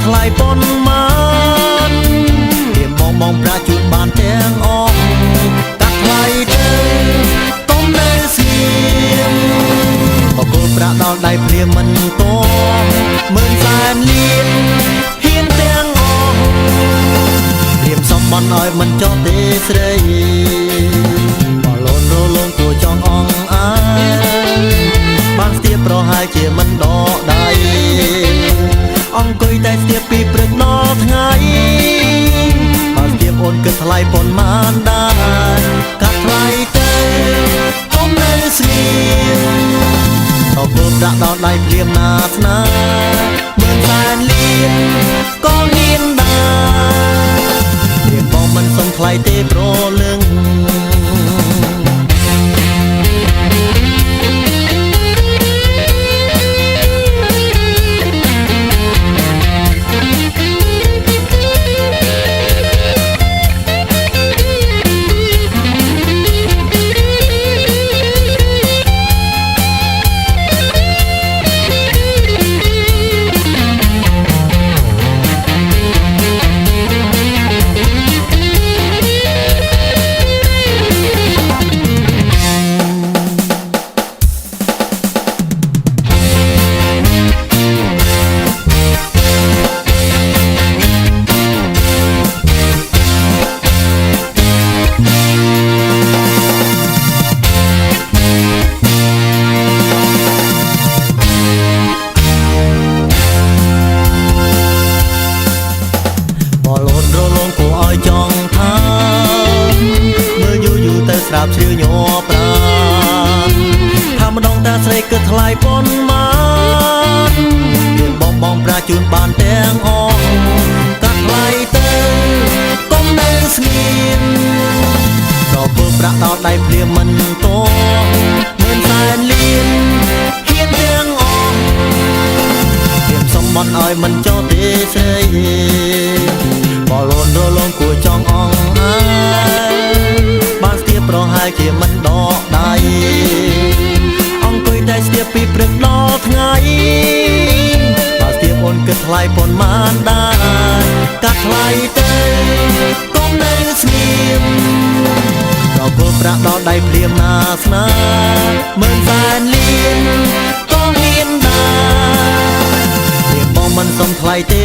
ថ្លៃប៉ុន្មានវាបងប្រាជួនបានទាំងអស់កាត់ថ្លៃទៅកុំនៅស្ងៀមបកគោប្រាក់ដល់ដៃព្រាមមិនតមើលសែនលៀនហ៊ានទាំងអស់ព្រាមសំបន់ឲ្យមិនចោះទេស្រីបលូនរលងគួចង់អងអាបានស្ទាបប្រហែលជាមិនដកដៃអង្គុយតែស្ទាបពីព្រឹកដល់ថ្ងៃបានស្ទាបអូនគិតថ្លៃប៉ុន្មានដែរកាត់ថ្លៃទៅកុំនៅស្ងៀមតើគោប្រាក់ដល់ដៃព្រាមណាស្នាមើលសែនលៀនក៏ហ៊ានដែរព្រាមបងមិនសុំថ្លៃទេប្រលឹងចង់ថាមើលយូរទៅស្រាប់ជ្រាវញ័រប្រាណថាម្ដងតាស្រីគិតថ្លៃប៉ុន្មានយើងបងប្រាជួនបានទាំងអស់កាត់ថ្លៃទៅកុំនៅស្ងៀមដល់ពលប្រាក់ដល់ដៃព្រាមមិនតមានសែនលៀនហ៊ានទាំងអស់ព្រាមសំបន់ឲ្យមិនចោះទេស្រីបលូនរលងគួចង់អងអាបានស្ទាបប្រហែលជាមិនដកដៃអង្គុយតែស្ទាបពីព្រឹកដល់ថ្ងៃបានស្ទាបអូនគិតថ្លៃប៉ុន្មានដែរកាត់ថ្លៃទៅកុំនៅស្ងៀមដល់គោប្រាក់ដល់ដៃព្រាមណាស្នាមើលសែនលៀនក៏ហ៊ានដែរព្រាមបងមិនសុំថ្លៃទេ